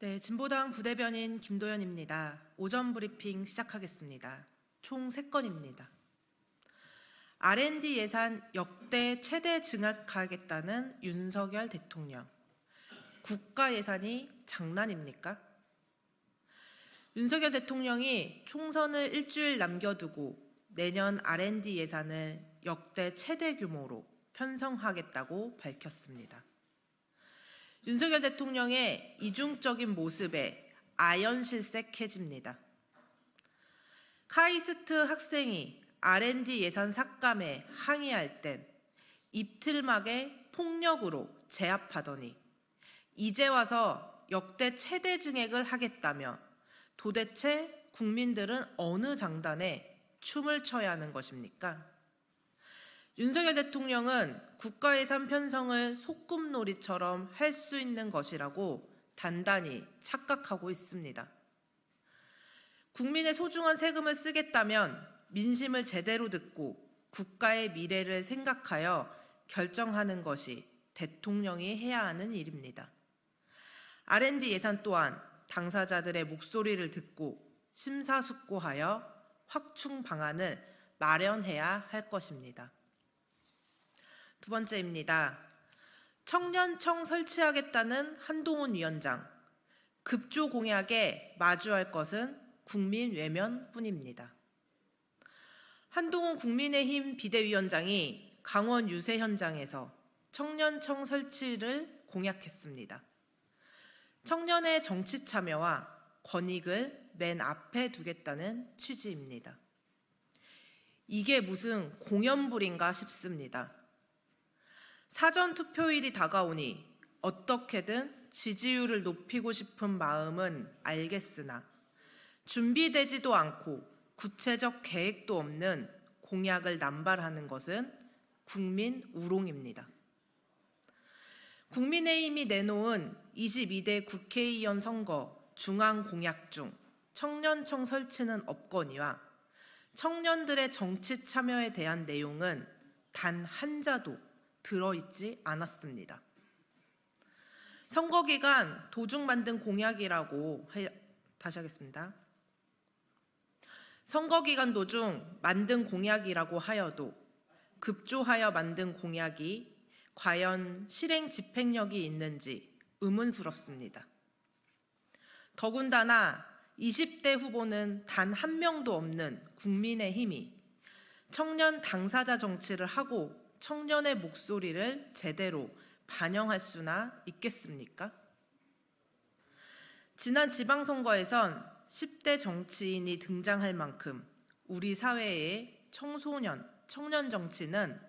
네, 진보당 부대변인 김도연입니다. 오전 브리핑 시작하겠습니다. 총 3건입니다. R&D 예산 역대 최대 증액하겠다는 윤석열 대통령. 국가 예산이 장난입니까? 윤석열 대통령이 총선을 일주일 남겨두고 내년 R&D 예산을 역대 최대 규모로 편성하겠다고 밝혔습니다. 윤석열 대통령의 이중적인 모습에 아연실색해집니다. 카이스트 학생이 R&D 예산 삭감에 항의할 땐 입틀막에 폭력으로 제압하더니 이제 와서 역대 최대 증액을 하겠다며 도대체 국민들은 어느 장단에 춤을 춰야 하는 것입니까? 윤석열 대통령은 국가예산 편성을 소꿉놀이처럼 할 수 있는 것이라고 단단히 착각하고 있습니다. 국민의 소중한 세금을 쓰겠다면 민심을 제대로 듣고 국가의 미래를 생각하여 결정하는 것이 대통령이 해야 하는 일입니다. R&D 예산 또한 당사자들의 목소리를 듣고 심사숙고하여 확충 방안을 마련해야 할 것입니다. 두 번째입니다. 청년청 설치하겠다는 한동훈 위원장. 급조 공약에 마주할 것은 국민 외면뿐입니다. 한동훈 국민의힘 비대위원장이 강원 유세 현장에서 청년청 설치를 공약했습니다. 청년의 정치 참여와 권익을 맨 앞에 두겠다는 취지입니다. 이게 무슨 공연불인가 싶습니다. 사전투표일이 다가오니 어떻게든 지지율을 높이고 싶은 마음은 알겠으나 준비되지도 않고 구체적 계획도 없는 공약을 남발하는 것은 국민 우롱입니다. 국민의힘이 내놓은 22대 국회의원 선거 중앙 공약 중 청년청 설치는 없거니와 청년들의 정치 참여에 대한 내용은 단 한 자도 들어있지 않았습니다. 선거 기간 도중 만든 공약이라고 다시 하겠습니다. 선거 기간 도중 만든 공약이라고 하여도 급조하여 만든 공약이 과연 실행 집행력이 있는지 의문스럽습니다. 더군다나 20대 후보는 단 한 명도 없는 국민의힘이 청년 당사자 정치를 하고 청년의 목소리를 제대로 반영할 수나 있겠습니까? 지난 지방선거에선 10대 정치인이 등장할 만큼 우리 사회의 청소년, 청년 정치는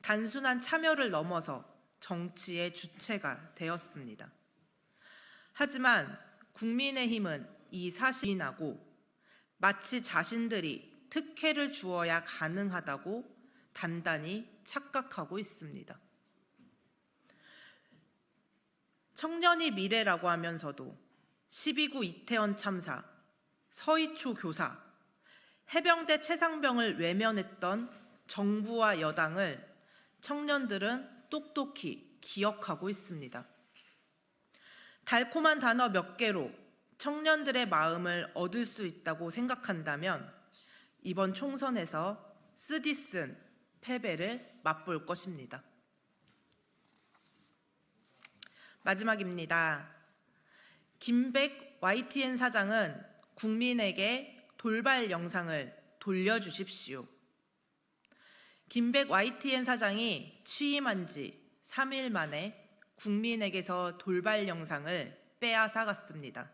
단순한 참여를 넘어서 정치의 주체가 되었습니다. 하지만 국민의힘은 이 사실을 부인하고 마치 자신들이 특혜를 주어야 가능하다고 단단히 착각하고 있습니다. 청년이 미래라고 하면서도 12구 이태원 참사, 서희초 교사, 해병대 최상병을 외면했던 정부와 여당을 청년들은 똑똑히 기억하고 있습니다. 달콤한 단어 몇 개로 청년들의 마음을 얻을 수 있다고 생각한다면 이번 총선에서 쓰디쓴 패배를 맛볼 것입니다. 마지막입니다. 김백 YTN 사장은 국민에게 돌발 영상을 돌려주십시오. 김백 YTN 사장이 취임한 지 3일 만에 국민에게서 돌발 영상을 빼앗아갔습니다.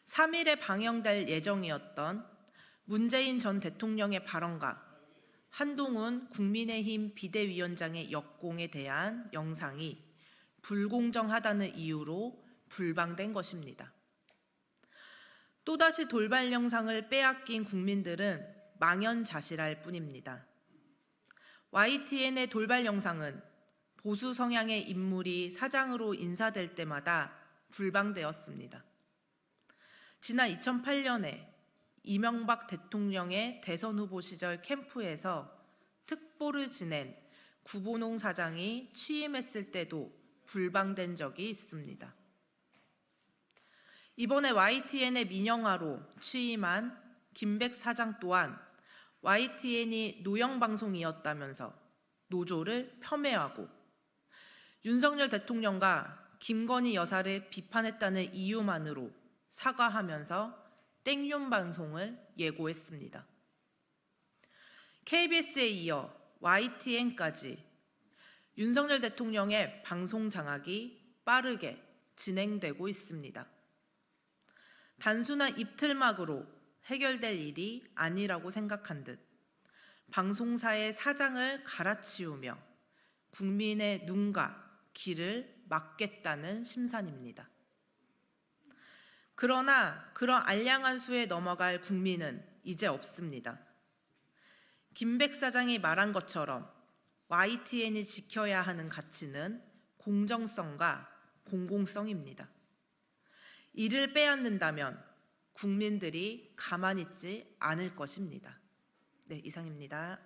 3일에 방영될 예정이었던 문재인 전 대통령의 발언과 한동훈 국민의힘 비대위원장의 역공에 대한 영상이 불공정하다는 이유로 불방된 것입니다. 또다시 돌발 영상을 빼앗긴 국민들은 망연자실할 뿐입니다. YTN의 돌발 영상은 보수 성향의 인물이 사장으로 인사될 때마다 불방되었습니다. 지난 2008년에 이명박 대통령의 대선 후보 시절 캠프에서 특보를 지낸 구본홍 사장이 취임했을 때도 불방된 적이 있습니다. 이번에 YTN의 민영화로 취임한 김백 사장 또한 YTN이 노영방송이었다면서 노조를 폄훼하고 윤석열 대통령과 김건희 여사를 비판했다는 이유만으로 사과하면서 땡윤 방송을 예고했습니다. KBS에 이어 YTN까지 윤석열 대통령의 방송 장악이 빠르게 진행되고 있습니다. 단순한 입틀막으로 해결될 일이 아니라고 생각한 듯 방송사의 사장을 갈아치우며 국민의 눈과 귀를 막겠다는 심산입니다. 그러나 그런 알량한 수에 넘어갈 국민은 이제 없습니다. 김백 사장이 말한 것처럼 YTN이 지켜야 하는 가치는 공정성과 공공성입니다. 이를 빼앗는다면 국민들이 가만히 있지 않을 것입니다. 네, 이상입니다.